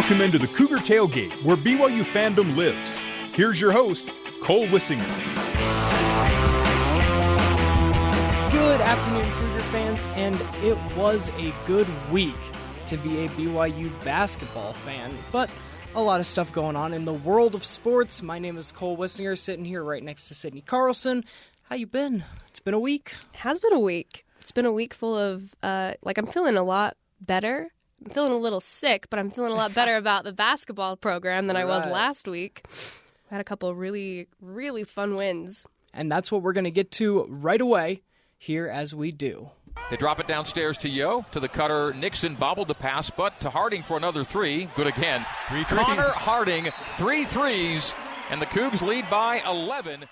Welcome into the Cougar Tailgate, where BYU fandom lives. Here's your host, Cole Wissinger. Good afternoon, Cougar fans, and it was a good week to be a BYU basketball fan, but a lot of stuff going on in the world of sports. My name is Cole Wissinger, sitting here right next to Sydney Carlson. How you been? It's been a week. It has been a week. It's been a week full of, I'm feeling a lot better. I'm feeling a little sick, but I'm feeling a lot better about the basketball program than I was last week. We had a couple of really, really fun wins. And that's what we're going to get to right away here as we do. They drop it downstairs to Yo, to the cutter. Nixon bobbled the pass, but to Harding for another three. Good again. Connor Harding, 3 threes, and the Cougs lead by 11.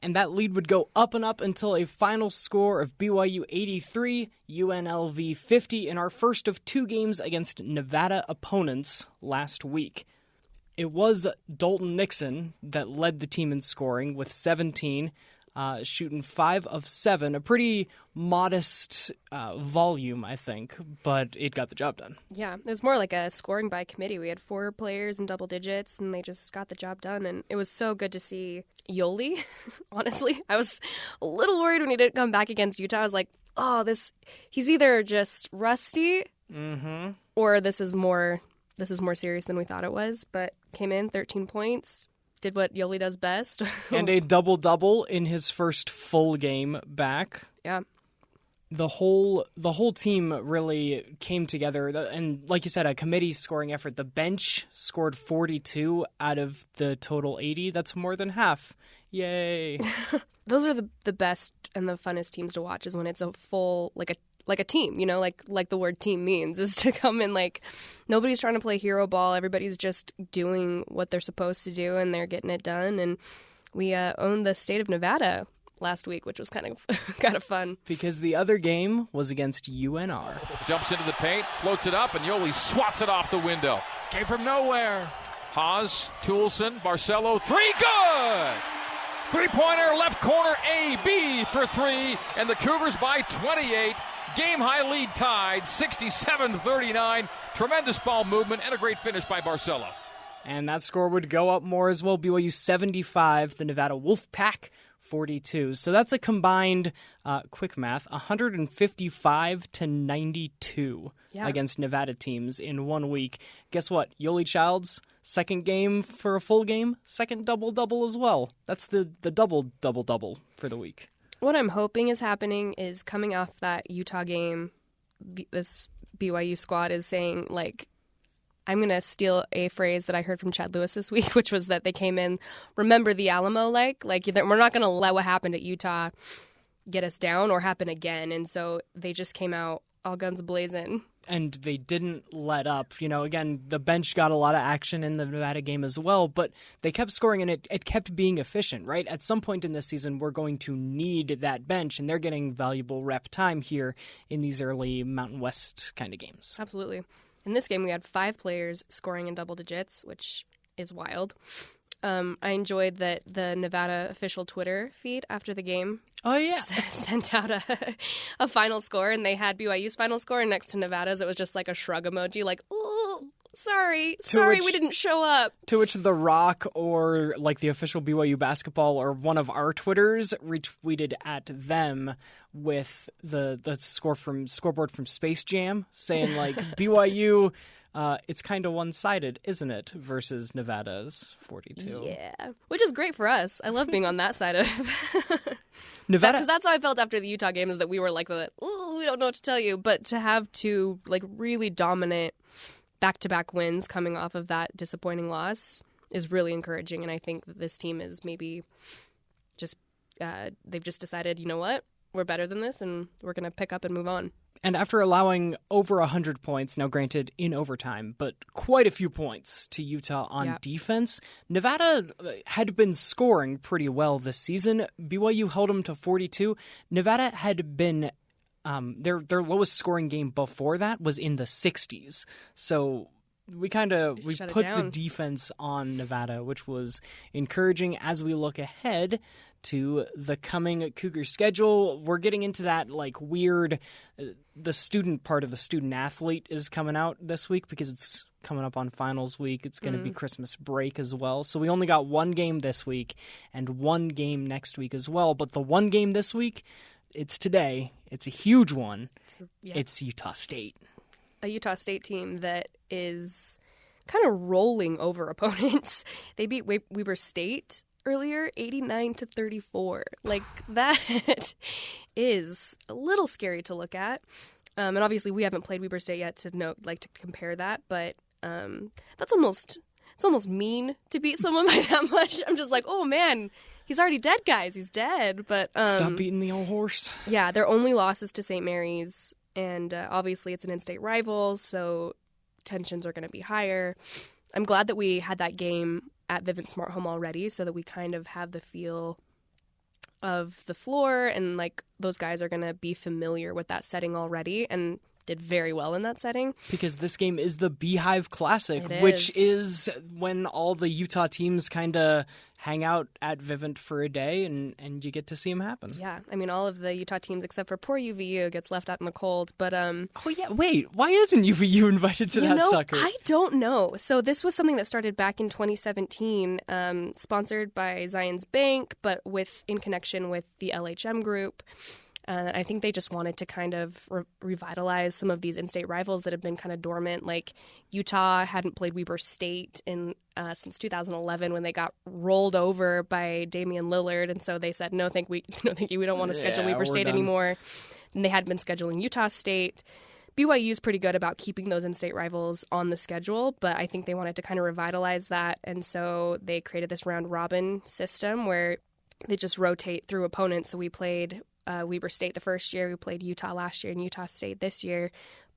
And that lead would go up and up until a final score of BYU 83, UNLV 50 in our first of 2 games against Nevada opponents last week. It was Dalton Nixon that led the team in scoring with 17, shooting 5 of 7, a pretty modest volume, I think, but it got the job done. Yeah, it was more like a scoring by committee. We had 4 players in double digits, and they just got the job done, and it was so good to see Yoli, honestly. I was a little worried when he didn't come back against Utah. I was like, he's either just rusty, or this is more serious than we thought it was, but came in 13 points. Did what Yoli does best. And a double-double in his first full game back. Yeah. The whole team really came together. And like you said, a committee scoring effort. The bench scored 42 out of the total 80. That's more than half. Yay. Those are the best and the funnest teams to watch is when it's a full, like a team, you know, like the word team means, is to come in like nobody's trying to play hero ball. Everybody's just doing what they're supposed to do, and they're getting it done. And we owned the state of Nevada last week, which was kind of fun. Because the other game was against UNR. Jumps into the paint, floats it up, and Yoli swats it off the window. Came from nowhere. Haas, Toulson, Barcelo, 3, good! 3-pointer, left corner, A-B for 3, and the Cougars by 28. Game-high lead tied, 67-39. Tremendous ball movement and a great finish by Barcelo. And that score would go up more as well. BYU 75, the Nevada Wolfpack 42. So that's a combined, quick math, 155-92 against Nevada teams in 1 week. Guess what? Yoli Child's second game for a full game, second double-double as well. That's the double-double-double for the week. What I'm hoping is happening is coming off that Utah game, this BYU squad is saying, like, I'm going to steal a phrase that I heard from Chad Lewis this week, which was that they came in, remember the Alamo, like we're not going to let what happened at Utah get us down or happen again. And so they just came out all guns blazing. And they didn't let up. You know, again, the bench got a lot of action in the Nevada game as well, but they kept scoring and it kept being efficient, right? At some point in this season, we're going to need that bench, and they're getting valuable rep time here in these early Mountain West kind of games. Absolutely. In this game, we had 5 players scoring in double digits, which is wild. I enjoyed that the Nevada official Twitter feed after the game sent out a final score, and they had BYU's final score, and next to Nevada's, it was just like a shrug emoji, like, ooh, sorry, we didn't show up. To which The Rock or like the official BYU Basketball or one of our Twitters retweeted at them with the scoreboard from Space Jam saying like BYU... it's kind of one-sided, isn't it, versus Nevada's 42. Yeah, which is great for us. I love being on that side of Nevada. Because that's how I felt after the Utah game, is that we were like, ooh, we don't know what to tell you. But to have 2 like really dominant back-to-back wins coming off of that disappointing loss is really encouraging. And I think that this team is maybe just they've just decided, you know what, we're better than this, and we're going to pick up and move on. And after allowing over 100 points, now granted in overtime, but quite a few points to Utah on defense, Nevada had been scoring pretty well this season. BYU held them to 42. Nevada had been their lowest scoring game before that was in the 60s. So we put the defense on Nevada, which was encouraging as we look ahead to the coming Cougar schedule. We're getting into that weird, the student part of the student athlete is coming out this week because it's coming up on finals week. It's going to be Christmas break as well. So we only got one game this week and one game next week as well. But the one game this week, it's today. It's a huge one. It's Utah State. A Utah State team that is kind of rolling over opponents. They beat Weber State earlier, 89-34. Like, that is a little scary to look at. And obviously we haven't played Weber State yet to compare that, but it's almost mean to beat someone by that much. I'm just like, oh man, he's already dead, guys. He's dead. But stop beating the old horse. Yeah, their only loss is to St. Mary's, and obviously it's an in-state rival, so tensions are going to be higher. I'm glad that we had that game at Vivint Smart Home already, so that we kind of have the feel of the floor, and like those guys are going to be familiar with that setting already, and did very well in that setting. Because this game is the Beehive Classic, which is when all the Utah teams kind of hang out at Vivint for a day, and you get to see them happen. Yeah, I mean, all of the Utah teams except for poor UVU gets left out in the cold. But oh yeah, wait, why isn't UVU invited to that sucker? I don't know. So this was something that started back in 2017, sponsored by Zions Bank, but in connection with the LHM group. I think they just wanted to kind of revitalize some of these in-state rivals that have been kind of dormant. Like Utah hadn't played Weber State since 2011 when they got rolled over by Damian Lillard, and so they said, no, thank you, we don't want to schedule Weber State anymore. And they had been scheduling Utah State. BYU is pretty good about keeping those in-state rivals on the schedule, but I think they wanted to kind of revitalize that, and so they created this round-robin system where they just rotate through opponents. So we played Weber State the first year, we played Utah last year, and Utah State this year.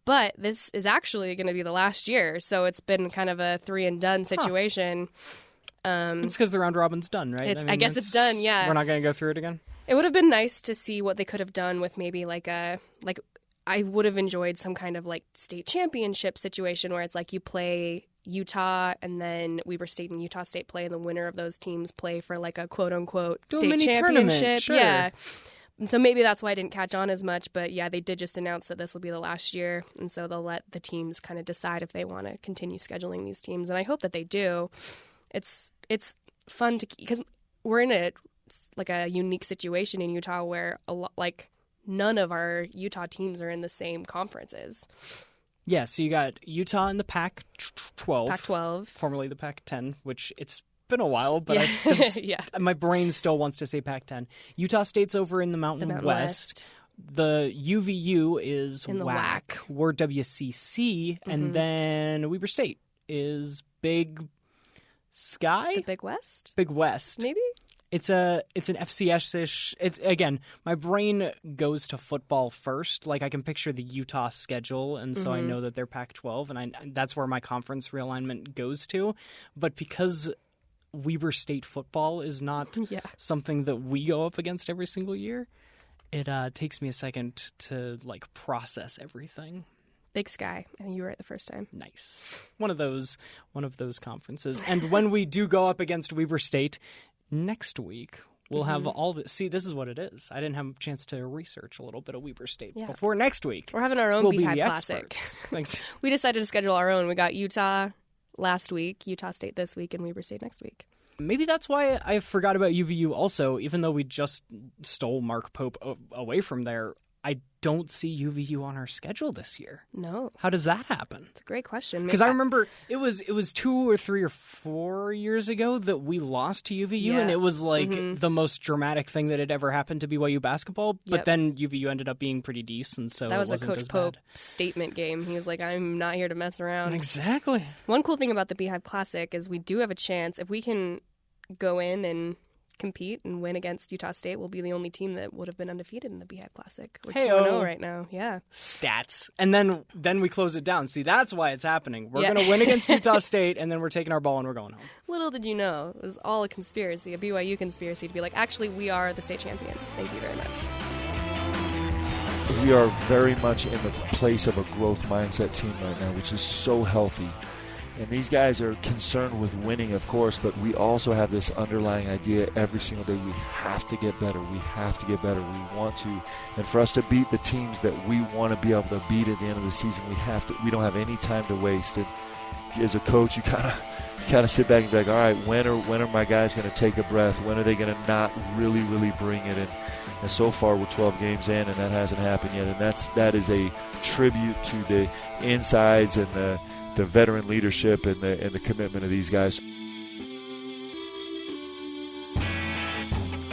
But this is actually going to be the last year, so it's been kind of a 3-and-done situation. It's because the round robin's done, right? I guess it's done, yeah. We're not going to go through it again? It would have been nice to see what they could have done with maybe I would have enjoyed some kind of like state championship situation where it's like you play Utah and then Weber State and Utah State play, and the winner of those teams play for like a quote-unquote state championship. Sure. Yeah. And so maybe that's why I didn't catch on as much, but yeah, they did just announce that this will be the last year, and so they'll let the teams kind of decide if they want to continue scheduling these teams, and I hope that they do. It's fun to, because we're in a unique situation in Utah where none of our Utah teams are in the same conferences. Yeah, so you got Utah in the Pac-12. Pac-12. Formerly the Pac-10, which it's been a while, but I still, my brain still wants to say Pac-10. Utah State's over in the Mountain West. The UVU is in the WAC. We're WCC, and then Weber State is Big Sky? The Big West? Big West. Maybe? It's an FCS-ish. Again, my brain goes to football first. Like, I can picture the Utah schedule, and so I know that they're Pac-12, and that's where my conference realignment goes to. But because Weber State football is not something that we go up against every single year, it takes me a second to process everything. Big Sky. I think you were right the first time. Nice. One of those conferences. And when we do go up against Weber State next week, we'll have all the. See, this is what it is. I didn't have a chance to research a little bit of Weber State before next week. We're having our own Beehive Classic. We decided to schedule our own. We got Utah last week, Utah State this week, and Weber State next week. Maybe that's why I forgot about UVU also, even though we just stole Mark Pope away from there. I don't see UVU on our schedule this year. No. How does that happen? It's a great question. Because I remember it was 2 or 3 or 4 years ago that we lost to UVU, and it was the most dramatic thing that had ever happened to BYU basketball. But then UVU ended up being pretty decent, so that was it wasn't a Coach Pope statement game. He was like, I'm not here to mess around. Exactly. One cool thing about the Beehive Classic is we do have a chance, if we can go in and compete and win against Utah State, we'll be the only team that would have been undefeated in the Beehive Classic. We're 2-0 right now. Yeah. Stats. And then we close it down. See, that's why it's happening. We're going to win against Utah State, and then we're taking our ball and we're going home. Little did you know, it was all a conspiracy, a BYU conspiracy to be like, actually, we are the state champions. Thank you very much. We are very much in the place of a growth mindset team right now, which is so healthy. And these guys are concerned with winning, of course, but we also have this underlying idea every single day. We have to get better. We have to get better. We want to. And for us to beat the teams that we want to be able to beat at the end of the season, we don't have any time to waste. as a coach, you kind of sit back and be like, all right, when are my guys going to take a breath? When are they going to not really bring it in? And so far we're 12 games in, and that hasn't happened yet. And that is a tribute to the insides and the veteran leadership and the commitment of these guys.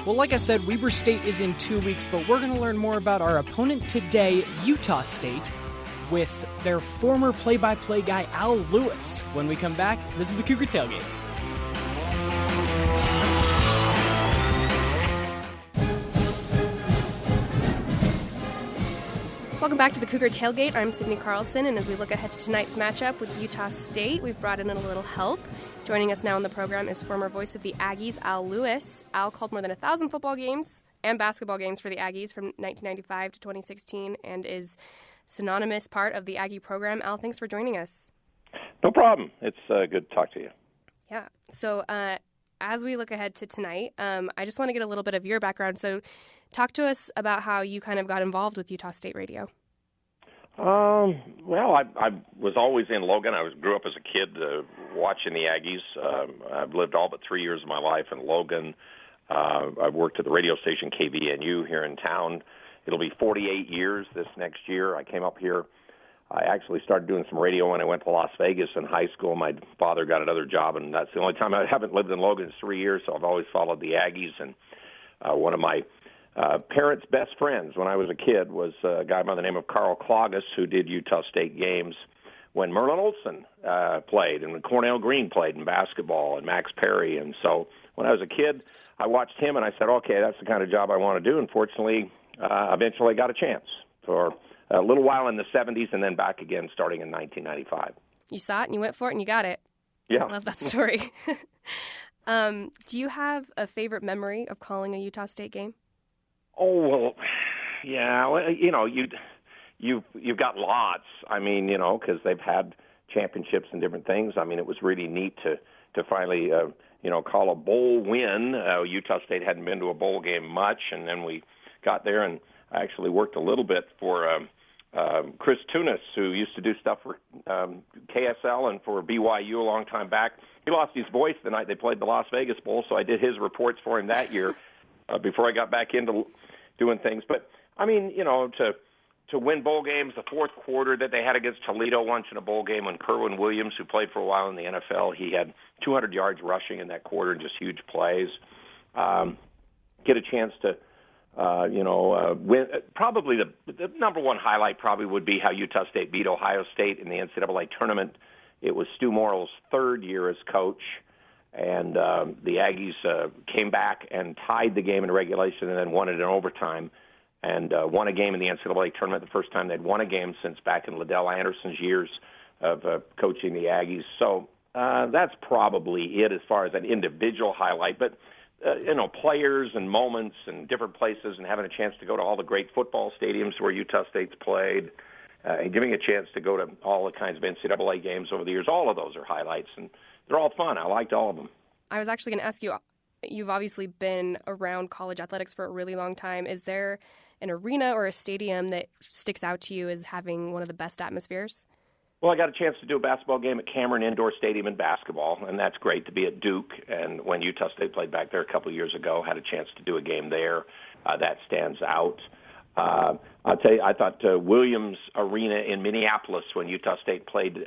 Well, like I said, Weber State is in 2 weeks, but we're going to learn more about our opponent today, Utah State, with their former play-by-play guy, Al Lewis. When we come back, this is the Cougar Tailgate. Welcome back to the Cougar Tailgate. I'm Sydney Carlson, and as we look ahead to tonight's matchup with Utah State, we've brought in a little help. Joining us now on the program is former voice of the Aggies, Al Lewis. Al called more than 1,000 football games and basketball games for the Aggies from 1995 to 2016 and is synonymous part of the Aggie program. Al, thanks for joining us. No problem. It's good to talk to you. Yeah. So as we look ahead to tonight, I just want to get a little bit of your background. So talk to us about how you kind of got involved with Utah State Radio. Well, I was always in Logan. I grew up as a kid watching the Aggies. I've lived all but 3 years of my life in Logan. I've worked at the radio station KVNU here in town. It'll be 48 years this next year. I came up here. I actually started doing some radio when I went to Las Vegas in high school. My father got another job, and that's the only time I haven't lived in Logan in 3 years, so I've always followed the Aggies. And one of my parents' best friends when I was a kid was a guy by the name of Carl Cloggis, who did Utah State games when Merlin Olsen played and when Cornell Green played in basketball and Max Perry. And so when I was a kid, I watched him and I said, okay, that's the kind of job I want to do. Unfortunately, eventually got a chance for a little while in the 70s and then back again starting in 1995. You saw it and you went for it and you got it. Yeah. I love that story. Do you have a favorite memory of calling a Utah State game? Oh, well, yeah, well, you've got lots. I mean, because they've had championships and different things. I mean, it was really neat to finally, call a bowl win. Utah State hadn't been to a bowl game much, and then we got there, and I actually worked a little bit for Chris Tunis, who used to do stuff for KSL and for BYU a long time back. He lost his voice the night they played the Las Vegas Bowl, so I did his reports for him that year before I got back into doing things. But, I mean, to win bowl games, the fourth quarter that they had against Toledo once in a bowl game when Kerwin Williams, who played for a while in the NFL, he had 200 yards rushing in that quarter and just huge plays. Get a chance to, win. Probably the number one highlight probably would be how Utah State beat Ohio State in the NCAA tournament. It was Stu Morrill's third year as coach. And the Aggies came back and tied the game in regulation and then won it in overtime and won a game in the NCAA tournament, the first time they'd won a game since back in Liddell Anderson's years of coaching the Aggies. So that's probably it as far as an individual highlight. But, players and moments and different places and having a chance to go to all the great football stadiums where Utah State's played and giving a chance to go to all the kinds of NCAA games over the years, all of those are highlights. And they're all fun. I liked all of them. I was actually going to ask you, you've obviously been around college athletics for a really long time. Is there an arena or a stadium that sticks out to you as having one of the best atmospheres? Well, I got a chance to do a basketball game at Cameron Indoor Stadium in basketball, and that's great to be at Duke. And when Utah State played back there a couple of years ago, had a chance to do a game there. That stands out. I'll tell you, I thought Williams Arena in Minneapolis when Utah State played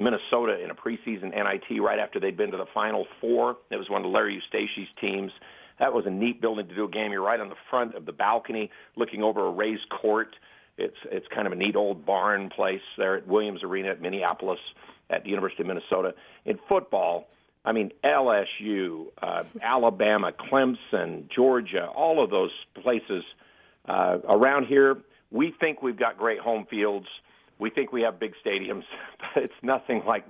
Minnesota in a preseason NIT right after they'd been to the Final Four. It was one of Larry Eustachy's teams. That was a neat building to do a game. You're right on the front of the balcony looking over a raised court. It's kind of a neat old barn place there at Williams Arena at Minneapolis at the University of Minnesota. In football, I mean, LSU, Alabama, Clemson, Georgia, all of those places around here, we think we've got great home fields. We think we have big stadiums, but it's nothing like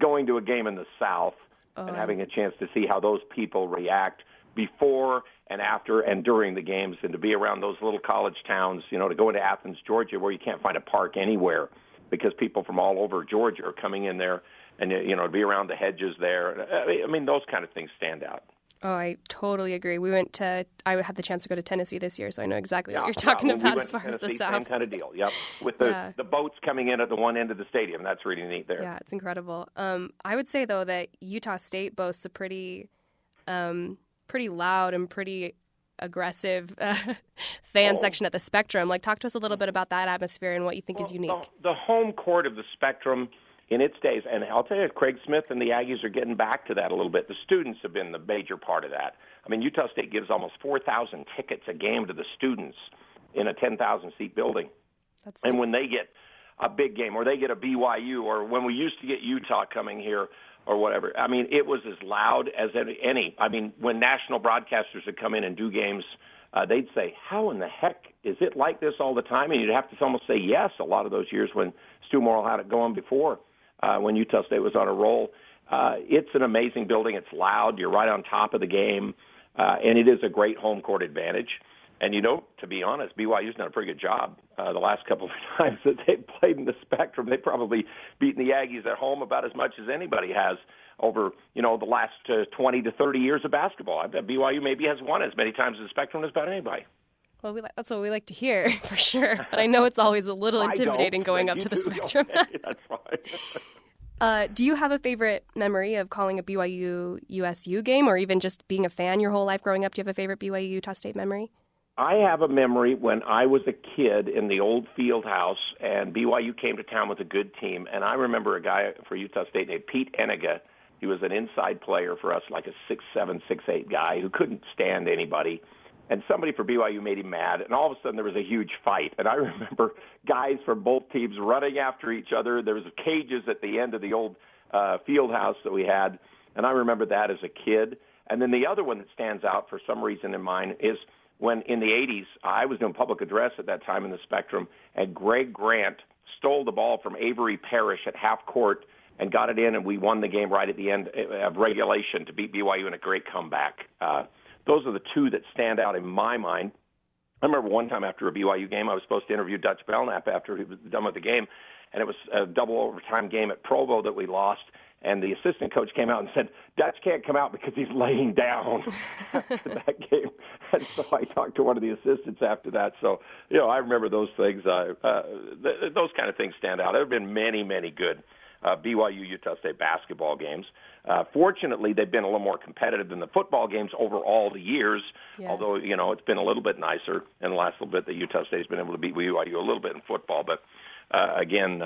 going to a game in the South and having a chance to see how those people react before and after and during the games, and to be around those little college towns, to go into Athens, Georgia, where you can't find a park anywhere because people from all over Georgia are coming in there and, to be around the hedges there. I mean, those kind of things stand out. Oh, I totally agree. I had the chance to go to Tennessee this year, so I know exactly what you're talking about as far as the South. Same kind of deal, yep. With the boats coming in at the one end of the stadium. That's really neat there. Yeah, it's incredible. I would say, though, that Utah State boasts a pretty loud and pretty aggressive fan section at the Spectrum. Like, talk to us a little bit about that atmosphere and what you think is unique. The home court of the Spectrum in its days, and I'll tell you, Craig Smith and the Aggies are getting back to that a little bit. The students have been the major part of that. I mean, Utah State gives almost 4,000 tickets a game to the students in a 10,000-seat building. And when they get a big game, or they get a BYU, or when we used to get Utah coming here, or whatever, I mean, it was as loud as any. I mean, when national broadcasters would come in and do games, they'd say, how in the heck is it like this all the time? And you'd have to almost say yes a lot of those years when Stu Morrill had it going before. When Utah State was on a roll. It's an amazing building. It's loud. You're right on top of the game. And it is a great home court advantage. And, to be honest, BYU's done a pretty good job the last couple of times that they've played in the Spectrum. They've probably beaten the Aggies at home about as much as anybody has over, the last 20 to 30 years of basketball. I bet BYU maybe has won as many times in the Spectrum as about anybody. Well, that's what we like to hear, for sure. But I know it's always a little intimidating going up to the Spectrum. Okay, that's fine. Do you have a favorite memory of calling a BYU-USU game, or even just being a fan your whole life growing up? Do you have a favorite BYU-Utah State memory? I have a memory when I was a kid in the old field house, and BYU came to town with a good team. And I remember a guy for Utah State named Pete Eniga. He was an inside player for us, like a 6'7", 6'8" guy who couldn't stand anybody. And somebody for BYU made him mad, and all of a sudden there was a huge fight. And I remember guys from both teams running after each other. There was cages at the end of the old field house that we had, and I remember that as a kid. And then the other one that stands out for some reason in mine is when in the 80s, I was doing public address at that time in the Spectrum, and Greg Grant stole the ball from Avery Parrish at half court and got it in, and we won the game right at the end of regulation to beat BYU in a great comeback. Those are the two that stand out in my mind. I remember one time after a BYU game, I was supposed to interview Dutch Belknap after he was done with the game, and it was a double overtime game at Provo that we lost, and the assistant coach came out and said, Dutch can't come out because he's laying down after that game. And so I talked to one of the assistants after that. So, I remember those things. Those kind of things stand out. There have been many, many good BYU-Utah State basketball games. Fortunately, they've been a little more competitive than the football games over all the years, although, it's been a little bit nicer in the last little bit that Utah State's been able to beat BYU a little bit in football. But, again,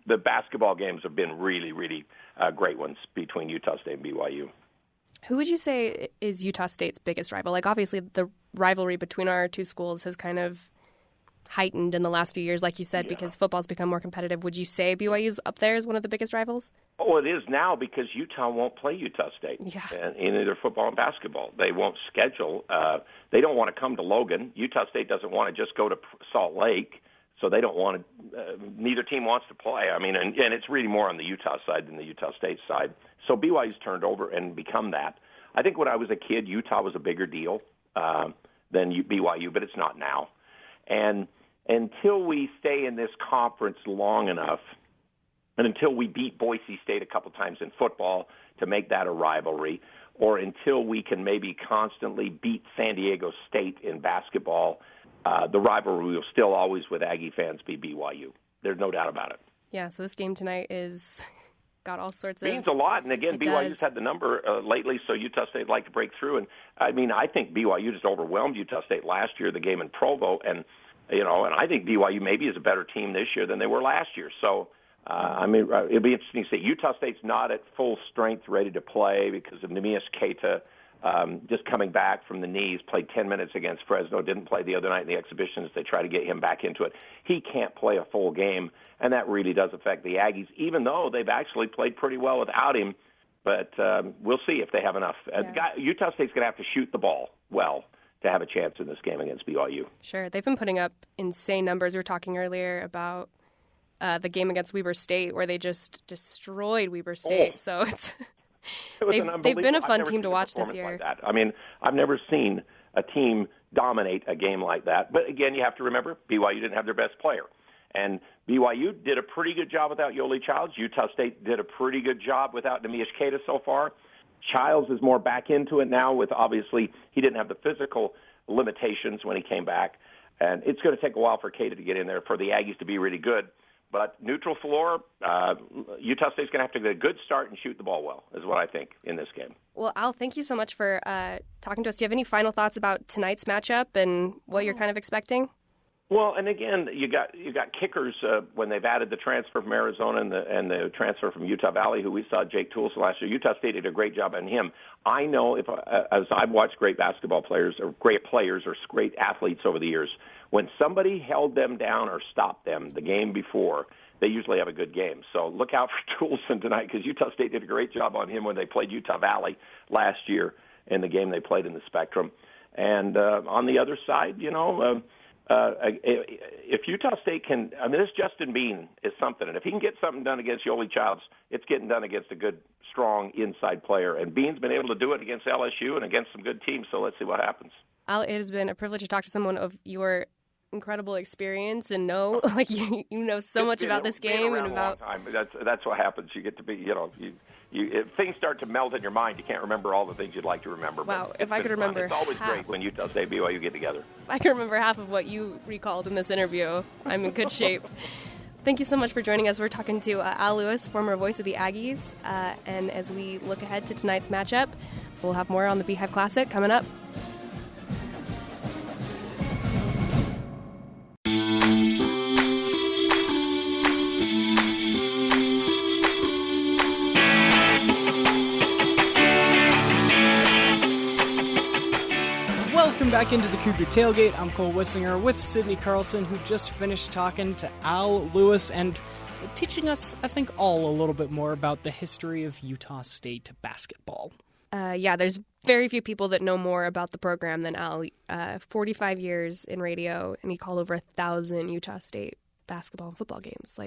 the basketball games have been really, really great ones between Utah State and BYU. Who would you say is Utah State's biggest rival? Like, obviously, the rivalry between our two schools has kind of heightened in the last few years, like you said, because football's become more competitive. Would you say BYU's up there as one of the biggest rivals? Oh, it is now because Utah won't play Utah State in either football and basketball. They won't schedule. They don't want to come to Logan. Utah State doesn't want to just go to Salt Lake, so they don't want to. Neither team wants to play. I mean, and it's really more on the Utah side than the Utah State side. So BYU's turned over and become that. I think when I was a kid, Utah was a bigger deal than BYU, but it's not now. And until we stay in this conference long enough, and until we beat Boise State a couple times in football to make that a rivalry, or until we can maybe constantly beat San Diego State in basketball, the rivalry will still always, with Aggie fans, be BYU. There's no doubt about it. Yeah, so this game tonight is got all sorts of... means a lot, and again, BYU's had the number lately, so Utah State would like to break through. And, I mean, I think BYU just overwhelmed Utah State last year, the game in Provo, and I think BYU maybe is a better team this year than they were last year. So, it'll be interesting to see. Utah State's not at full strength, ready to play because of Neemias Keita just coming back from the knees, played 10 minutes against Fresno, didn't play the other night in the exhibitions. They try to get him back into it. He can't play a full game, and that really does affect the Aggies, even though they've actually played pretty well without him. But we'll see if they have enough. Utah State's going to have to shoot the ball well to have a chance in this game against BYU. Sure. They've been putting up insane numbers. We were talking earlier about the game against Weber State where they just destroyed Weber State. So it's they've been a fun team to watch this year. Like that. I mean, I've never seen a team dominate a game like that. But again, you have to remember, BYU didn't have their best player. And BYU did a pretty good job without Yoli Childs. Utah State did a pretty good job without Neemias Keita so far. Childs is more back into it now with, obviously, he didn't have the physical limitations when he came back. And it's going to take a while for Cater to get in there for the Aggies to be really good. But neutral floor, Utah State's going to have to get a good start and shoot the ball well, is what I think in this game. Well, Al, thank you so much for talking to us. Do you have any final thoughts about tonight's matchup and what you're kind of expecting? Well, and again, you got kickers when they've added the transfer from Arizona and the transfer from Utah Valley, who we saw, Jake Toolson, last year. Utah State did a great job on him. I know as I've watched great basketball players or great athletes over the years, when somebody held them down or stopped them the game before, they usually have a good game. So look out for Toolson tonight, because Utah State did a great job on him when they played Utah Valley last year in the game they played in the Spectrum. And on the other side, if Utah State can, this Justin Bean is something, and if he can get something done against Yoli Childs, it's getting done against a good, strong inside player. And Bean's been able to do it against LSU and against some good teams, so let's see what happens. Al, it has been a privilege to talk to someone of your incredible experience and know, you know so much about this game and about. A long time. That's what happens. You get to be, if things start to melt in your mind, you can't remember all the things you'd like to remember. Wow, if I could remember, it's always great when Utah State and BYU get together. If I can remember half of what you recalled in this interview, I'm in good shape. Thank you so much for joining us. We're talking to Al Lewis, former voice of the Aggies, and as we look ahead to tonight's matchup, we'll have more on the Beehive Classic coming up. Welcome back into the Cougar Tailgate. I'm Cole Wissinger with Sydney Carlson, who just finished talking to Al Lewis and teaching us, I think, all a little bit more about the history of Utah State basketball. There's very few people that know more about the program than Al. 45 years in radio, and he called over 1,000 Utah State basketball and football games.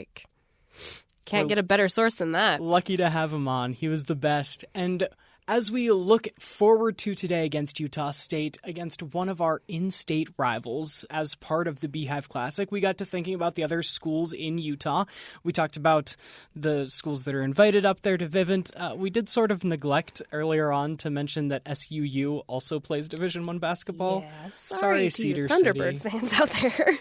Can't get a better source than that. Lucky to have him on. He was the best. And as we look forward to today against Utah State, against one of our in-state rivals as part of the Beehive Classic, we got to thinking about the other schools in Utah. We talked about the schools that are invited up there to Vivint. We did sort of neglect earlier on to mention that SUU also plays Division I basketball. Yeah, sorry to Cedar you Thunderbird City fans out there.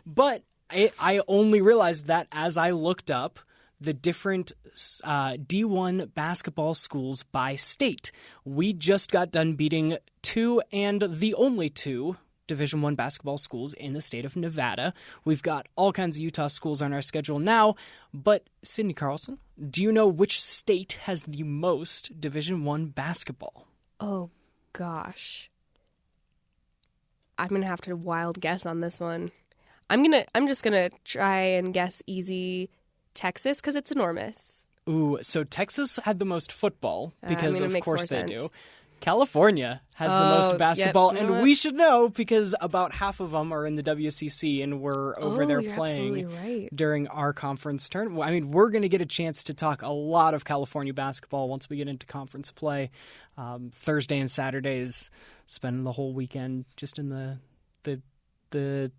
But I only realized that as I looked up the different D1 basketball schools by state. We just got done beating two and the only two Division I basketball schools in the state of Nevada. We've got all kinds of Utah schools on our schedule now, but Sydney Carlson, do you know which state has the most Division I basketball? Oh, gosh. I'm going to have to wild guess on this one. I'm just going to try and guess easy Texas, because it's enormous. Ooh, so Texas had the most football, because of course they do. Sense. California has the most basketball, yep, and we should know because about half of them are in the WCC, and we're over there playing during our conference tournament. I mean, we're going to get a chance to talk a lot of California basketball once we get into conference play. Thursday and Saturdays, spending the whole weekend just in the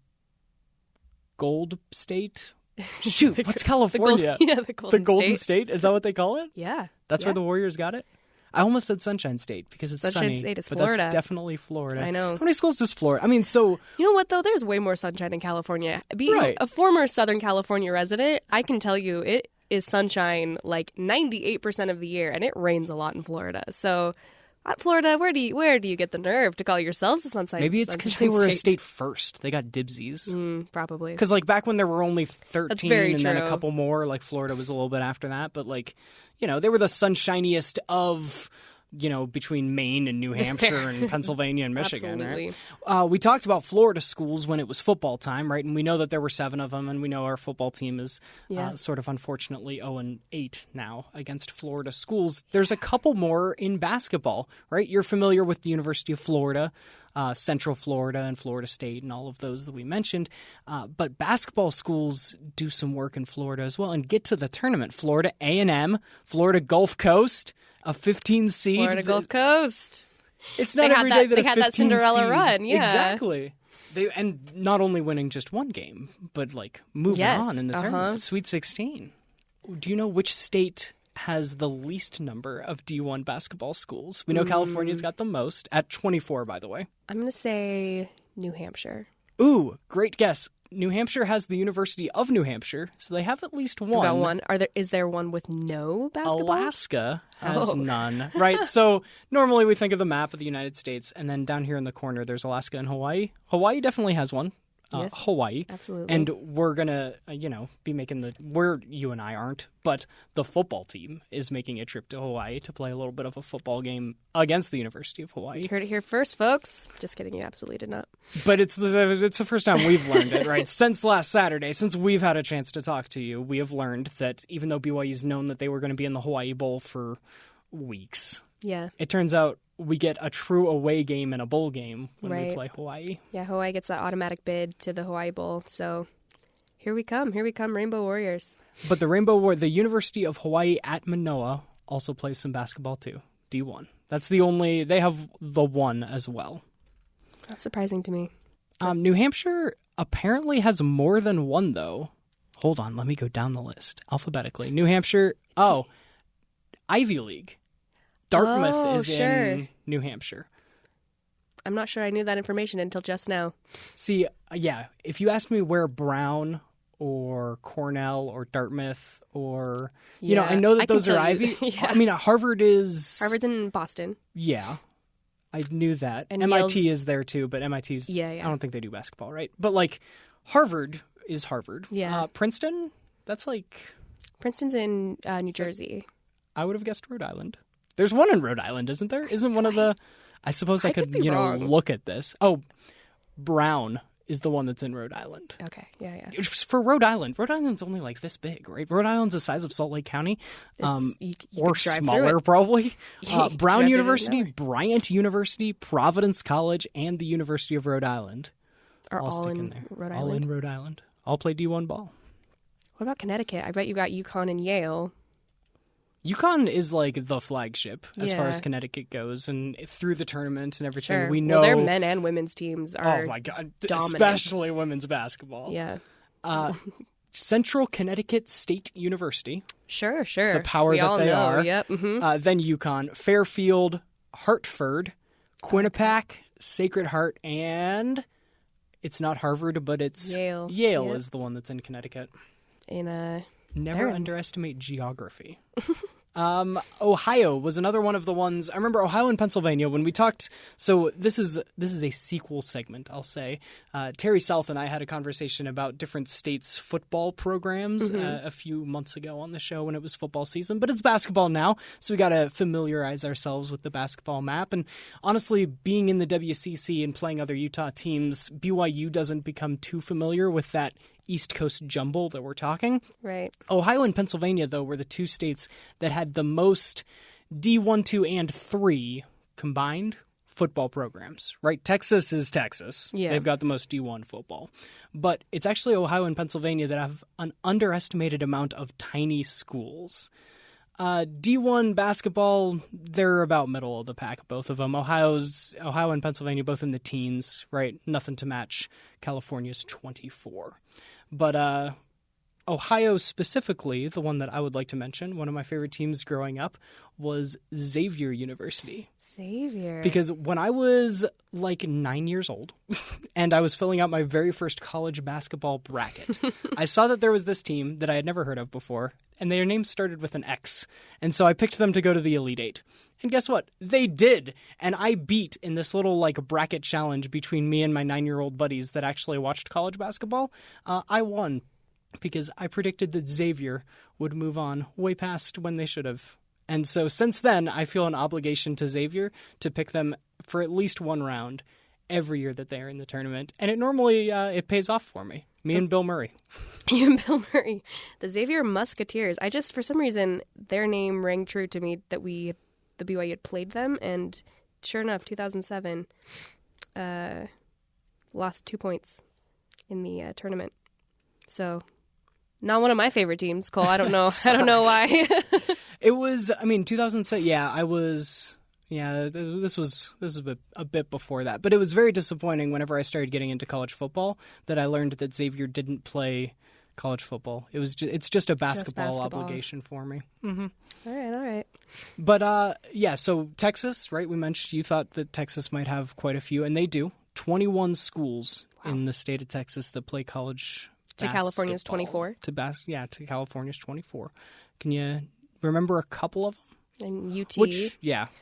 Gold State. Shoot, what's California? The Golden State? Is that what they call it? Yeah. That's where the Warriors got it? I almost said Sunshine State because it's Sunshine sunny. State is but Florida. That's definitely Florida. I know. How many schools does Florida? I mean, so... You know what, though? There's way more sunshine in California. Being a former Southern California resident, I can tell you it is sunshine 98% of the year, and it rains a lot in Florida. So... Florida, where do you get the nerve to call yourselves a sunshine? Maybe it's because they were a state first. They got dibsies. Probably. Because back when there were only 13 and then a couple more, Florida was a little bit after that. But they were the sunshiniest of between Maine and New Hampshire and Pennsylvania and Michigan. Absolutely. Right? We talked about Florida schools when it was football time, right? And we know that there were 7 of them, and we know our football team is sort of unfortunately 0-8 now against Florida schools. There's a couple more in basketball, right? You're familiar with the University of Florida, Central Florida, and Florida State, and all of those that we mentioned. But basketball schools do some work in Florida as well and get to the tournament. Florida A&M, Florida Gulf Coast, a 15 seed. Florida Gulf Coast. It's not every day that they had that Cinderella seed. Run. Yeah, exactly. And not only winning just one game, but moving on in the tournament. Sweet 16. Do you know which state has the least number of D1 basketball schools. We know California's got the most, at 24, by the way. I'm going to say New Hampshire. Ooh, great guess. New Hampshire has the University of New Hampshire, so they have at least one. Got one. Is there one with no basketball? Alaska has none. Right, so normally we think of the map of the United States, and then down here in the corner there's Alaska and Hawaii. Hawaii definitely has one. Yes, Hawaii. Absolutely. And we're going to, be making you and I aren't, but the football team is making a trip to Hawaii to play a little bit of a football game against the University of Hawaii. You heard it here first, folks. Just kidding, you absolutely did not. But it's the first time we've learned it, right? Since last Saturday, since we've had a chance to talk to you, we have learned that even though BYU's known that they were going to be in the Hawaii Bowl for weeks, it turns out we get a true away game and a bowl game when we play Hawaii. Yeah, Hawaii gets that automatic bid to the Hawaii Bowl. So here we come, Rainbow Warriors. But the University of Hawaii at Manoa also plays some basketball too, D1. That's they have the one as well. That's surprising to me. New Hampshire apparently has more than one though. Hold on, let me go down the list alphabetically. New Hampshire, Ivy League. Dartmouth is in New Hampshire. I'm not sure I knew that information until just now. See, if you asked me where Brown or Cornell or Dartmouth or, I know that those are Ivy. I mean, Harvard's in Boston. Yeah, I knew that. And MIT Yale's... is there too, but MIT's, I don't think they do basketball, right? But Harvard is Harvard. Yeah. Princeton, Princeton's in New Jersey. I would have guessed Rhode Island. There's one in Rhode Island, isn't there? Isn't one of the... I suppose I could, look at this. Oh, Brown is the one that's in Rhode Island. Okay, yeah. For Rhode Island's only this big, right? Rhode Island's the size of Salt Lake County, or smaller probably. Brown University, Bryant University, Providence College, and the University of Rhode Island are all in Rhode Island? All in Rhode Island. All play D1 ball. What about Connecticut? I bet you got UConn and Yale. UConn is the flagship as far as Connecticut goes, and through the tournament and everything, sure. we know their men and women's teams are oh my god, dominant. Especially women's basketball. Yeah. Central Connecticut State University. Sure. The power we that all they know. are. Yep. Mm-hmm. Then UConn, Fairfield, Hartford, Quinnipiac, Sacred Heart, and it's not Harvard, but it's Yale. Yale is the one that's in Connecticut. Never underestimate geography. Ohio was another one of the ones. I remember Ohio and Pennsylvania when we talked. So this is a sequel segment, I'll say. Terry South and I had a conversation about different states' football programs a few months ago on the show when it was football season. But it's basketball now, so we got to familiarize ourselves with the basketball map. And honestly, being in the WCC and playing other Utah teams, BYU doesn't become too familiar with that East Coast jumble that we're talking. Right. Ohio and Pennsylvania, though, were the two states that had the most D1, 2, and 3 combined football programs, right? Texas is Texas. Yeah. They've got the most D1 football. But it's actually Ohio and Pennsylvania that have an underestimated amount of tiny schools. D1 basketball, they're about middle of the pack, both of them. Ohio and Pennsylvania, both in the teens, right? Nothing to match California's 24. But Ohio specifically, the one that I would like to mention, one of my favorite teams growing up was Xavier University. Xavier. Because when I was 9 years old and I was filling out my very first college basketball bracket, I saw that there was this team that I had never heard of before, and their name started with an X. And so I picked them to go to the Elite Eight. And guess what? They did. And I beat in this little bracket challenge between me and my 9-year-old buddies that actually watched college basketball. I won because I predicted that Xavier would move on way past when they should have. And so since then, I feel an obligation to Xavier to pick them for at least one round every year that they are in the tournament. And it normally it pays off for me. Me and Bill Murray. You and Bill Murray. The Xavier Musketeers. For some reason, their name rang true to me that the BYU had played them. And sure enough, 2007, lost 2 points in the tournament. So not one of my favorite teams, Cole. I don't know. I don't know why. It was, 2007. Yeah, I was. Yeah, this was a bit before that, but it was very disappointing whenever I started getting into college football that I learned that Xavier didn't play college football. It's just a basketball obligation for me. Mm-hmm. All right. But so Texas, right? We mentioned you thought that Texas might have quite a few, and they do. 21 schools in the state of Texas that play college basketball. To California's 24. To California's 24. Can you remember a couple of them? And UT.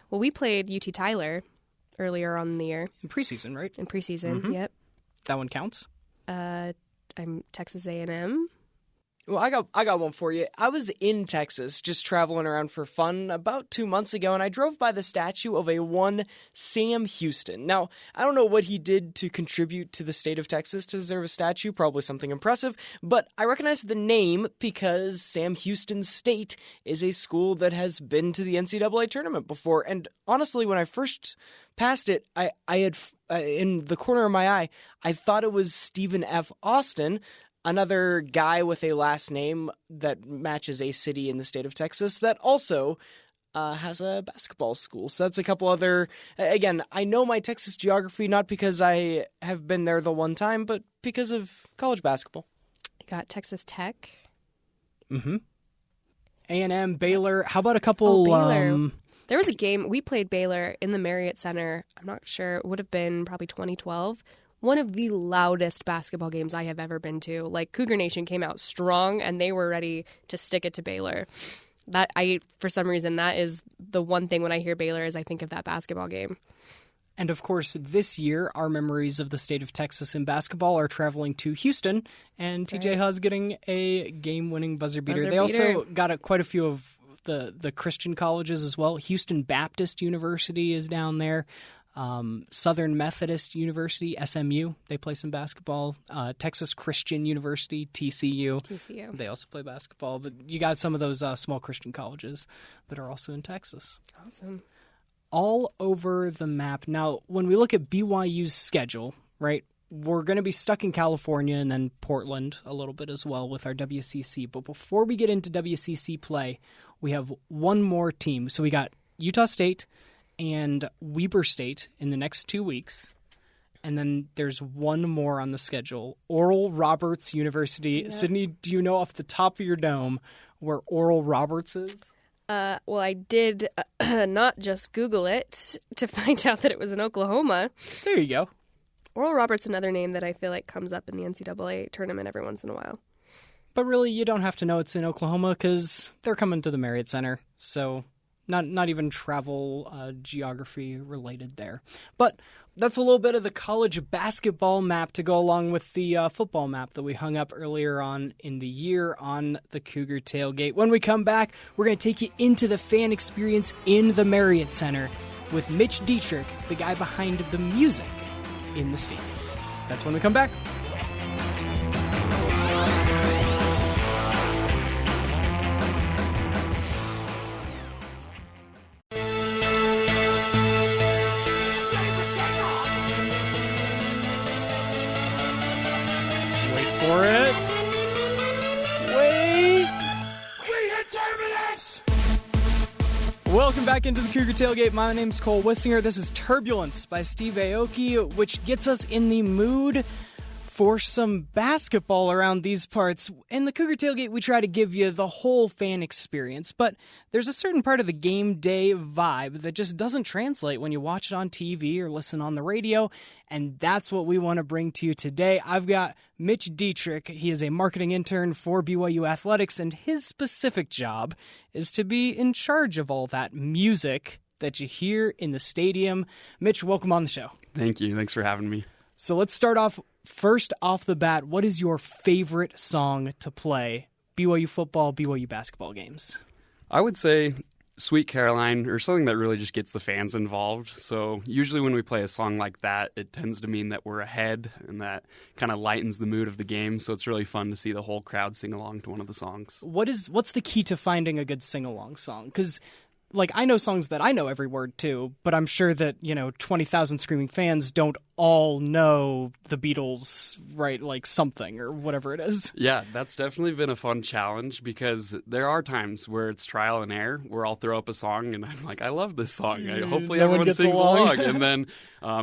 Well, we played UT Tyler earlier on in the year. In preseason, right? In preseason, Yep. That one counts? I'm Texas A&M. Well, I got one for you. I was in Texas, just traveling around for fun about 2 months ago, and I drove by the statue of a one Sam Houston. Now, I don't know what he did to contribute to the state of Texas to deserve a statue, probably something impressive, but I recognized the name because Sam Houston State is a school that has been to the NCAA tournament before, and honestly, when I first passed it, I had, in the corner of my eye, I thought it was Stephen F. Austin, another guy with a last name that matches a city in the state of Texas that also has a basketball school. So that's a couple other... Again, I know my Texas geography not because I have been there the one time, but because of college basketball. Got Texas Tech. Mm-hmm. A&M, Baylor. How about a couple... Baylor. There was a game. We played Baylor in the Marriott Center. I'm not sure. It would have been probably 2012. One of the loudest basketball games I have ever been to. Like, Cougar Nation came out strong, and they were ready to stick it to Baylor. For some reason, that is the one thing when I hear Baylor is I think of that basketball game. And, of course, this year, our memories of the state of Texas in basketball are traveling to Houston, and TJ Huss getting a game-winning buzzer beater. They also got quite a few of the Christian colleges as well. Houston Baptist University is down there. Southern Methodist University, SMU, they play some basketball. Texas Christian University, TCU. They also play basketball. But you got some of those small Christian colleges that are also in Texas. Awesome. All over the map. Now, when we look at BYU's schedule, right, we're going to be stuck in California and then Portland a little bit as well with our WCC. But before we get into WCC play, we have one more team. So we got Utah State and Weber State in the next 2 weeks. And then there's one more on the schedule, Oral Roberts University. Yeah. Sydney, do you know off the top of your dome where Oral Roberts is? Well, I did not just Google it to find out that it was in Oklahoma. There you go. Oral Roberts, another name that I feel like comes up in the NCAA tournament every once in a while. But really, you don't have to know it's in Oklahoma because they're coming to the Marriott Center. So... Not even travel geography related there. But that's a little bit of the college basketball map to go along with the football map that we hung up earlier on in the year on the Cougar Tailgate. When we come back, we're going to take you into the fan experience in the Marriott Center with Mitch Diederich, the guy behind the music in the stadium. That's when we come back. Welcome back into the Cougar Tailgate. My name's Cole Wissinger. This is Turbulence by Steve Aoki, which gets us in the mood for some basketball around these parts. In the Cougar Tailgate, we try to give you the whole fan experience, but there's a certain part of the game day vibe that just doesn't translate when you watch it on TV or listen on the radio, and that's what we want to bring to you today. I've got Mitch Diederich. He is a marketing intern for BYU Athletics, and his specific job is to be in charge of all that music that you hear in the stadium. Mitch, welcome on the show. Thank you. Thanks for having me. So let's start off. First off the bat, what is your favorite song to play BYU football, BYU basketball games? I would say Sweet Caroline, or something that really just gets the fans involved. So usually when we play a song like that, it tends to mean that we're ahead, and that kind of lightens the mood of the game. So it's really fun to see the whole crowd sing along to one of the songs. What's the key to finding a good sing-along song? Because I know songs that I know every word to, but I'm sure that, 20,000 screaming fans don't all know the Beatles, right, like something or whatever it is. Yeah, that's definitely been a fun challenge because there are times where it's trial and error, where I'll throw up a song and I'm like, I love this song. Hopefully everyone sings along. And then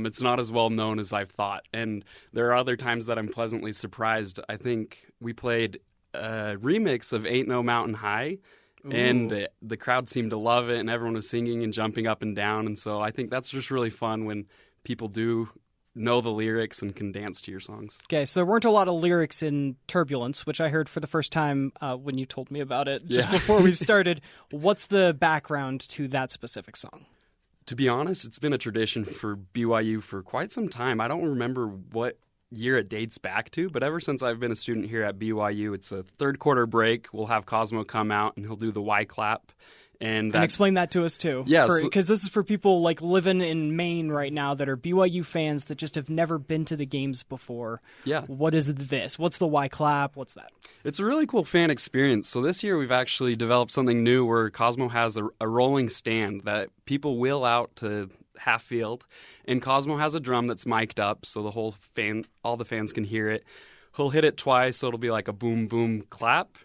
it's not as well known as I've thought. And there are other times that I'm pleasantly surprised. I think we played a remix of Ain't No Mountain High. Ooh. And the crowd seemed to love it, and everyone was singing and jumping up and down. And so I think that's just really fun when people do know the lyrics and can dance to your songs. Okay, so there weren't a lot of lyrics in Turbulence, which I heard for the first time when you told me about it just before we started. What's the background to that specific song? To be honest, it's been a tradition for BYU for quite some time. I don't remember what year it dates back to, but ever since I've been a student here at BYU, it's a third quarter break. We'll have Cosmo come out and he'll do the Y clap. And explain that to us too. Yeah, because this is for people like living in Maine right now that are BYU fans that just have never been to the games before. Yeah. What is this? What's the Y clap? What's that? It's a really cool fan experience. So this year we've actually developed something new where Cosmo has a rolling stand that people wheel out to half field, and Cosmo has a drum that's mic'd up so all the fans can hear it. He'll hit it twice, so it'll be like a boom boom clap.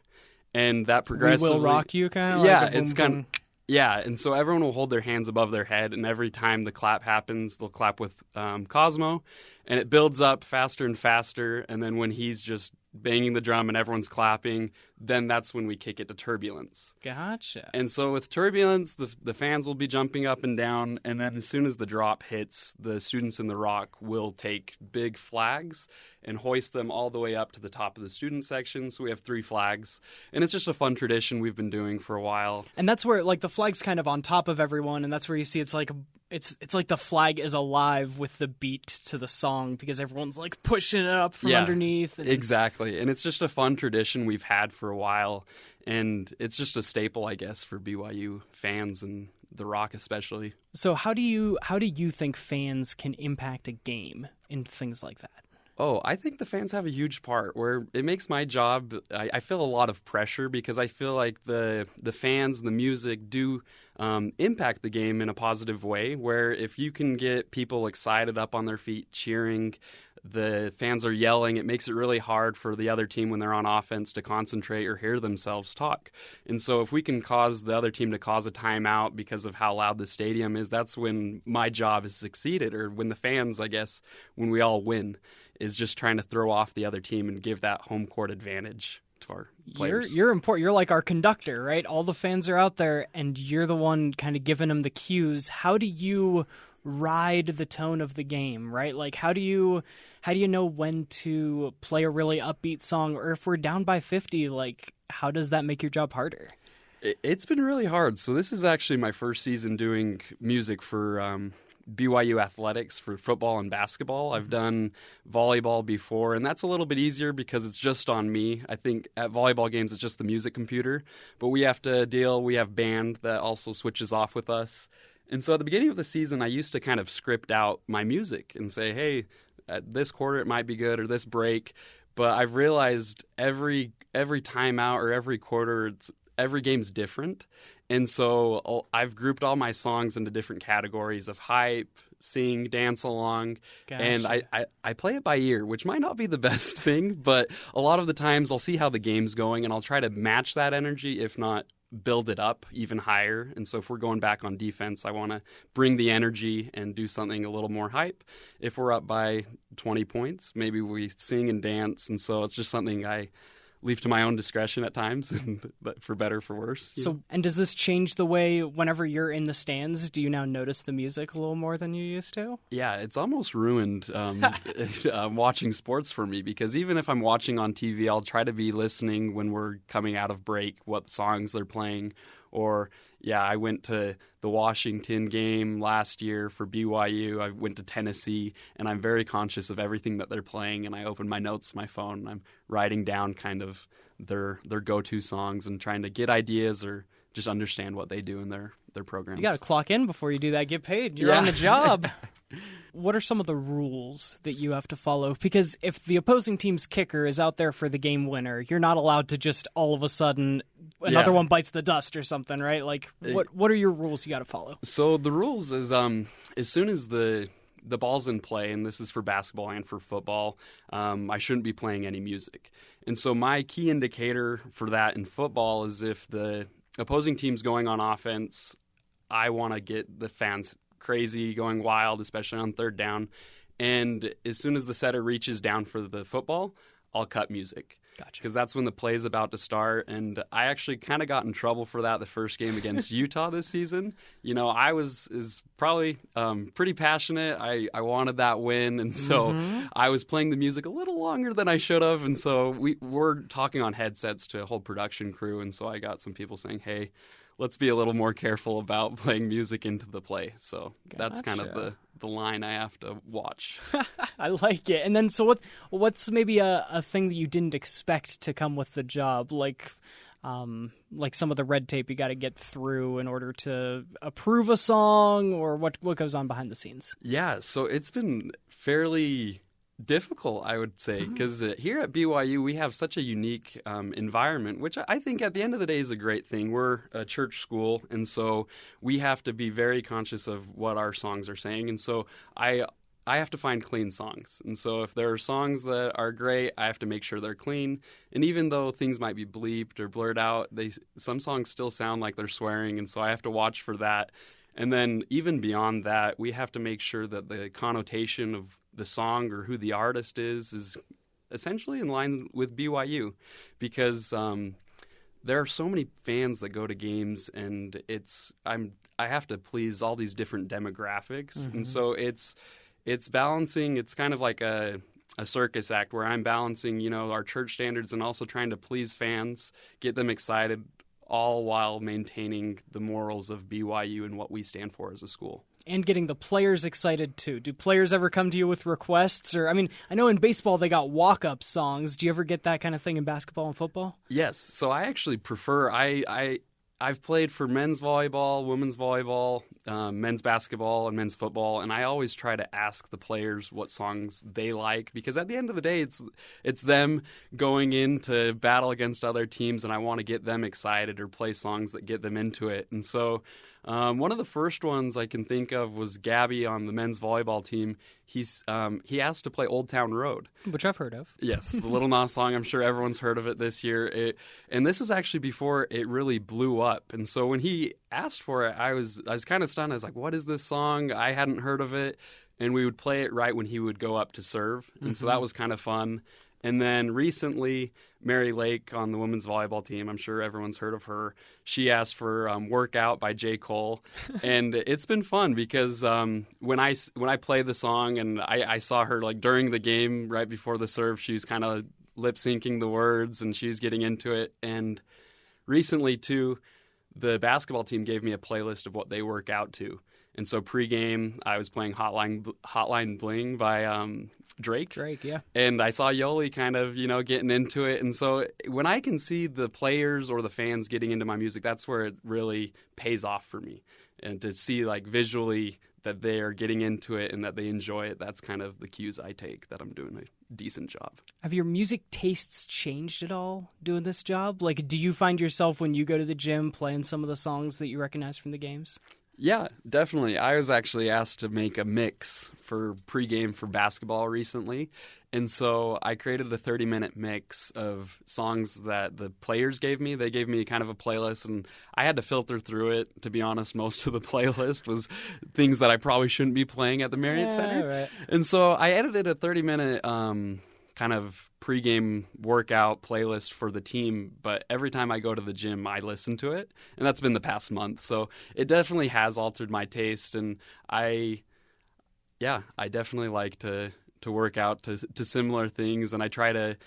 And that progressively... We will rock you, kind of? Yeah, like it's kind of... Yeah, and so everyone will hold their hands above their head, and every time the clap happens, they'll clap with Cosmo, and it builds up faster and faster, and then when he's just banging the drum and everyone's clapping, then that's when we kick it to Turbulence. Gotcha. And so with Turbulence, the fans will be jumping up and down, and then as soon as the drop hits, the students in the rock will take big flags and hoist them all the way up to the top of the student section. So we have 3 flags, and it's just a fun tradition we've been doing for a while. And that's where like the flag's kind of on top of everyone, and that's where you see it's like the flag is alive with the beat to the song because everyone's like pushing it up from underneath. Exactly. And it's just a fun tradition we've had for a while, and it's just a staple, I guess, for BYU fans and the Rock especially. So how do you think fans can impact a game in things like that? Oh, I think the fans have a huge part where it makes my job, I feel a lot of pressure because I feel like the fans and the music do impact the game in a positive way, where if you can get people excited up on their feet cheering, the fans are yelling, it makes it really hard for the other team when they're on offense to concentrate or hear themselves talk. And so if we can cause the other team to cause a timeout because of how loud the stadium is, that's when my job has succeeded, or when the fans, I guess, when we all win, is just trying to throw off the other team and give that home court advantage to our players. You're important. You're like our conductor, right? All the fans are out there, and you're the one kind of giving them the cues. How do you ride the tone of the game, right? Like, how do you know when to play a really upbeat song, or if we're down by 50, like, how does that make your job harder? It's been really hard. So this is actually my first season doing music for BYU athletics for football and basketball. I've done volleyball before, and that's a little bit easier because it's just on me. I think at volleyball games, it's just the music computer, but we have band that also switches off with us. And so at the beginning of the season, I used to kind of script out my music and say, hey, at this quarter it might be good, or this break. But I've realized every timeout or every quarter, every game's different. And so I've grouped all my songs into different categories of hype, sing, dance along. Gotcha. And I play it by ear, which might not be the best thing, but a lot of the times I'll see how the game's going and I'll try to match that energy, if not build it up even higher. And so if we're going back on defense, I want to bring the energy and do something a little more hype. If we're up by 20 points, maybe we sing and dance. And so it's just something I leave to my own discretion at times, but for better, for worse. So, and does this change the way whenever you're in the stands, do you now notice the music a little more than you used to? Yeah, it's almost ruined watching sports for me, because even if I'm watching on TV, I'll try to be listening when we're coming out of break, what songs they're playing. Or, yeah, I went to the Washington game last year for BYU. I went to Tennessee, and I'm very conscious of everything that they're playing, and I open my notes on my phone, and I'm writing down kind of their go-to songs and trying to get ideas or just understand what they do in their programs. You got to clock in before you do that, get paid. You're on the job. What are some of the rules that you have to follow? Because if the opposing team's kicker is out there for the game winner, you're not allowed to just all of a sudden another one bites the dust or something, right? Like, what are your rules you got to follow? So the rules is as soon as the ball's in play, and this is for basketball and for football, I shouldn't be playing any music. And so my key indicator for that in football is if the opposing team's going on offense, I want to get the fans crazy, going wild, especially on third down. And as soon as the setter reaches down for the football, I'll cut music. Gotcha. Because that's when the play's about to start. And I actually kind of got in trouble for that the first game against Utah this season. I was probably pretty passionate. I wanted that win. And so I was playing the music a little longer than I should have. And so we're talking on headsets to a whole production crew. And so I got some people saying, hey, let's be a little more careful about playing music into the play. So that's kind of the line I have to watch. I like it. And then, so what's maybe a thing that you didn't expect to come with the job, like some of the red tape you got to get through in order to approve a song, or what goes on behind the scenes? Yeah, so it's been fairly difficult, I would say, because here at BYU we have such a unique environment, which I think at the end of the day is a great thing. We're a church school, and so we have to be very conscious of what our songs are saying. And so I have to find clean songs. And so if there are songs that are great, I have to make sure they're clean. And even though things might be bleeped or blurred out, some songs still sound like they're swearing, and so I have to watch for that. And then even beyond that, we have to make sure that the connotation of the song or who the artist is essentially in line with BYU, because there are so many fans that go to games, and I have to please all these different demographics, and so it's balancing. It's kind of like a circus act where I'm balancing, our church standards and also trying to please fans, get them excited, all while maintaining the morals of BYU and what we stand for as a school. And getting the players excited, too. Do players ever come to you with requests? Or, I know in baseball they got walk-up songs. Do you ever get that kind of thing in basketball and football? Yes. So I actually prefer I've played for men's volleyball, women's volleyball, men's basketball, and men's football, and I always try to ask the players what songs they like, because at the end of the day, it's them going in to battle against other teams, and I want to get them excited or play songs that get them into it. And so one of the first ones I can think of was Gabby on the men's volleyball team. He asked to play Old Town Road, which I've heard of. Yes, the Little Nas song. I'm sure everyone's heard of it this year. And this was actually before it really blew up. And so when he asked for it, I was kind of stunned. I was like, "What is this song? I hadn't heard of it." And we would play it right when he would go up to serve, and so that was kind of fun. And then recently, Mary Lake on the women's volleyball team, I'm sure everyone's heard of her. She asked for Workout by J. Cole. And it's been fun because when I play the song and I saw her like during the game right before the serve, she was kind of lip syncing the words and she was getting into it. And recently, too, the basketball team gave me a playlist of what they work out to. And so pregame, I was playing Hotline Bling by Drake. Drake, yeah. And I saw Yoli kind of, getting into it. And so when I can see the players or the fans getting into my music, that's where it really pays off for me. And to see like visually that they are getting into it and that they enjoy it, that's kind of the cues I take that I'm doing a decent job. Have your music tastes changed at all doing this job? Like, do you find yourself when you go to the gym playing some of the songs that you recognize from the games? Yeah, definitely. I was actually asked to make a mix for pregame for basketball recently. And so I created a 30-minute mix of songs that the players gave me. They gave me kind of a playlist, and I had to filter through it. To be honest, most of the playlist was things that I probably shouldn't be playing at the Marriott Center. Right. And so I edited a 30-minute kind of pregame workout playlist for the team, but every time I go to the gym, I listen to it, and that's been the past month. So it definitely has altered my taste, and I definitely like to work out to similar things, and I try to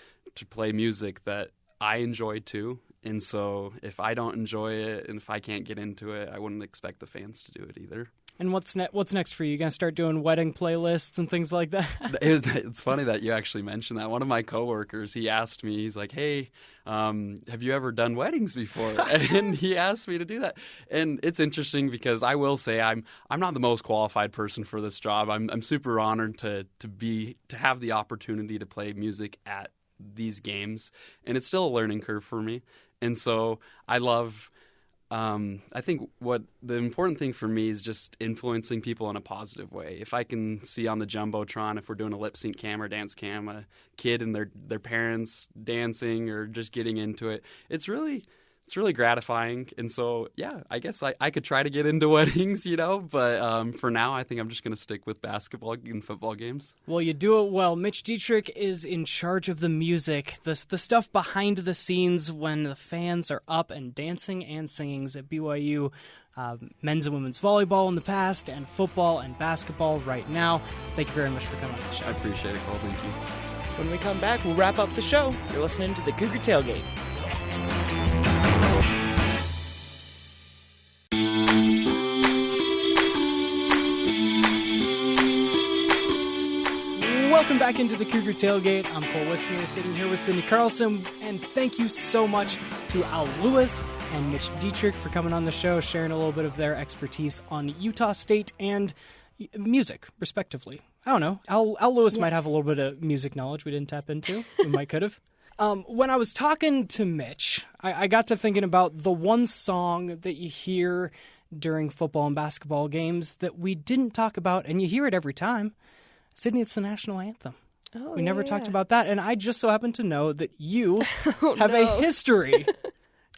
play music that I enjoy too. And so if I don't enjoy it and if I can't get into it, I wouldn't expect the fans to do it either. And what's next for you? You gonna start doing wedding playlists and things like that? It's funny that you actually mentioned that. One of my coworkers, he asked me, he's like, "Hey, have you ever done weddings before?" And he asked me to do that. And it's interesting because I will say I'm not the most qualified person for this job. I'm super honored to have the opportunity to play music at these games, and it's still a learning curve for me. And so I love. I think what the important thing for me is just influencing people in a positive way. If I can see on the Jumbotron, if we're doing a lip sync cam or dance cam, a kid and their parents dancing or just getting into it, it's really it's really gratifying. And so, yeah, I guess I could try to get into weddings, but for now, I think I'm just going to stick with basketball and football games. Well, you do it well. Mitch Diederich is in charge of the music, the stuff behind the scenes when the fans are up and dancing and singing at BYU. Men's and women's volleyball in the past, and football and basketball right now. Thank you very much for coming on the show. I appreciate it, Cole. Thank you. When we come back, we'll wrap up the show. You're listening to the Cougar Tailgate. Welcome back into the Cougar Tailgate. I'm Cole Wissinger, sitting here with Sydney Carlson, and thank you so much to Al Lewis and Mitch Diederich for coming on the show, sharing a little bit of their expertise on Utah State and music, respectively. I don't know. Al Lewis might have a little bit of music knowledge we didn't tap into. We might could have. When I was talking to Mitch, I got to thinking about the one song that you hear during football and basketball games that we didn't talk about, and you hear it every time. Sydney, it's the national anthem. We never talked about that, and I just so happen to know that you have a history.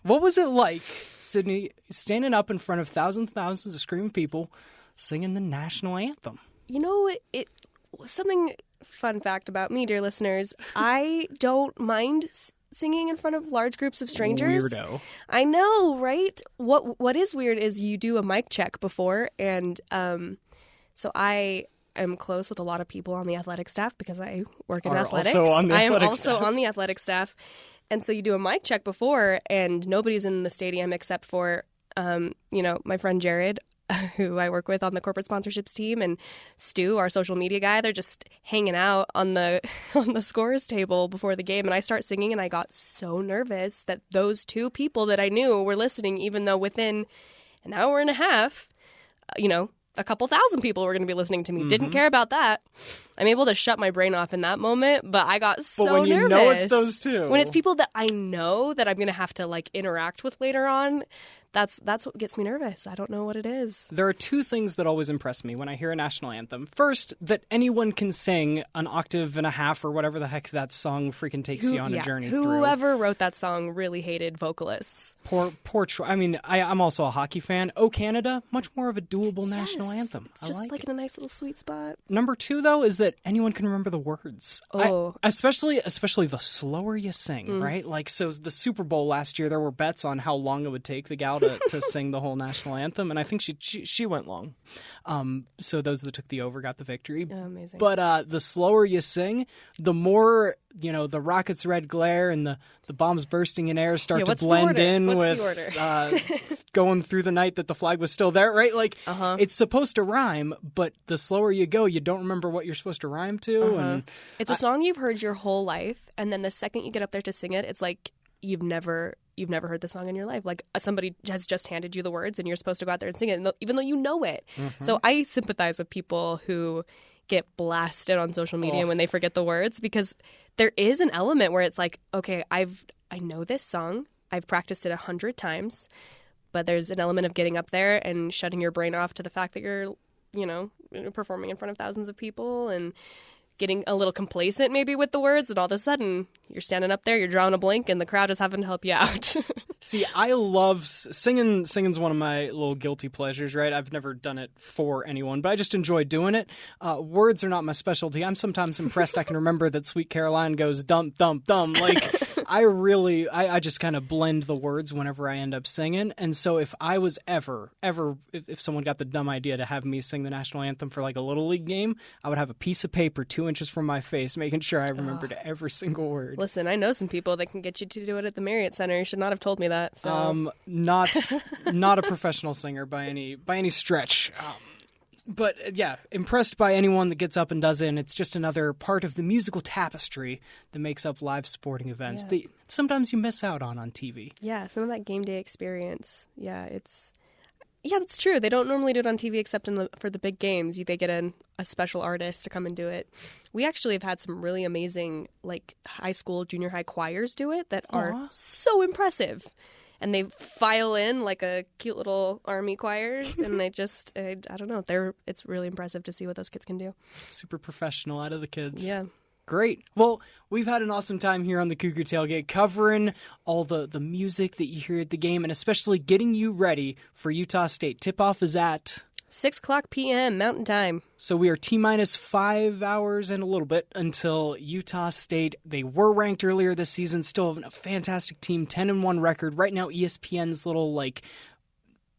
What was it like, Sydney, standing up in front of thousands and thousands of screaming people singing the national anthem? You know, it something fun fact about me, dear listeners. I don't mind singing in front of large groups of strangers. Weirdo. I know, right? What is weird is you do a mic check before, and so I am close with a lot of people on the athletic staff because I work in athletics. I am also on the athletic staff. And so you do a mic check before, and nobody's in the stadium except for, my friend Jared, who I work with on the corporate sponsorships team, and Stu, our social media guy. They're just hanging out on the scores table before the game, and I start singing, and I got so nervous that those two people that I knew were listening, even though within an hour and a half, a couple thousand people were going to be listening to me. Mm-hmm. Didn't care about that. I'm able to shut my brain off in that moment, but I got so nervous. But when you know it's those two. When it's people that I know that I'm going to have to interact with later on, that's what gets me nervous. I don't know what it is. There are two things that always impress me when I hear a national anthem. First, that anyone can sing an octave and a half or whatever the heck that song freaking takes you on a journey through. Whoever wrote that song really hated vocalists. Poor Troy. I mean, I'm also a hockey fan. Oh, Canada, much more of a doable national anthem. It's just in a nice little sweet spot. Number two, though, is that anyone can remember the words. Oh. Especially the slower you sing, right? So the Super Bowl last year, there were bets on how long it would take the gal to sing the whole national anthem, and I think she went long. So those that took the over got the victory. Oh, amazing. But the slower you sing, the more the rocket's red glare and the bombs bursting in air start to blend in with going through the night that the flag was still there, right? It's supposed to rhyme, but the slower you go, you don't remember what you're supposed to rhyme to. And it's a song you've heard your whole life, and then the second you get up there to sing it, it's like you've never heard the song in your life. Like somebody has just handed you the words and you're supposed to go out there and sing it, even though you know it. Mm-hmm. So I sympathize with people who get blasted on social media when they forget the words, because there is an element where it's like, okay, I know this song. I've practiced it 100 times, but there's an element of getting up there and shutting your brain off to the fact that you're, performing in front of thousands of people and getting a little complacent maybe with the words, and all of a sudden you're standing up there, you're drawing a blank, and the crowd is having to help you out. See, I love singing. Singing's one of my little guilty pleasures, right? I've never done it for anyone, but I just enjoy doing it. Words are not my specialty. I'm sometimes impressed I can remember that Sweet Caroline goes dump, dump, dump. I just kind of blend the words whenever I end up singing. And so if I was if someone got the dumb idea to have me sing the national anthem for a Little League game, I would have a piece of paper 2 inches from my face, making sure I remembered every single word. Listen, I know some people that can get you to do it at the Marriott Center. You should not have told me that. So. Not a professional singer by any stretch. But yeah, impressed by anyone that gets up and does it. And it's just another part of the musical tapestry that makes up live sporting events that sometimes you miss out on TV. Yeah, some of that game day experience. Yeah, that's true. They don't normally do it on TV except for the big games. They get a special artist to come and do it. We actually have had some really amazing high school, junior high choirs do it that are so impressive. And they file in like a cute little army choirs, and they just, I don't know, it's really impressive to see what those kids can do. Super professional out of the kids. Yeah. Great. Well, we've had an awesome time here on the Cougar Tailgate covering all the music that you hear at the game and especially getting you ready for Utah State. Tip-off is at 6:00 p.m. Mountain Time. So we are T-minus 5 hours and a little bit until Utah State. They were ranked earlier this season, still have a fantastic team, 10-1 record. Right now, ESPN's little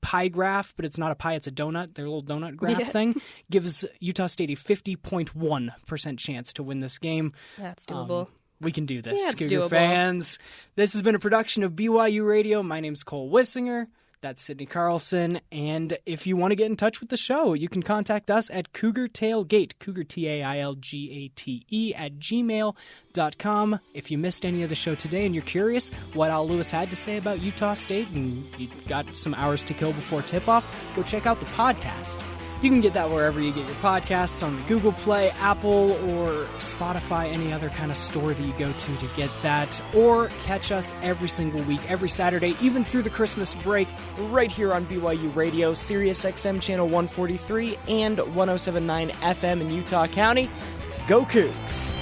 pie graph, but it's not a pie, it's a donut. Their little donut graph thing gives Utah State a 50.1% chance to win this game. That's doable. We can do this, yeah, it's Cougar doable. fans. This has been a production of BYU Radio. My name's Cole Wissinger. That's Sydney Carlson. And if you want to get in touch with the show, you can contact us at Cougar Tailgate, Cougar Tailgate @gmail.com. If you missed any of the show today and you're curious what Al Lewis had to say about Utah State and you got some hours to kill before tip-off, go check out the podcast. You can get that wherever you get your podcasts, on the Google Play, Apple, or Spotify, any other kind of store that you go to get that. Or catch us every single week, every Saturday, even through the Christmas break, right here on BYU Radio, Sirius XM Channel 143 and 107.9 FM in Utah County. Go Cougs!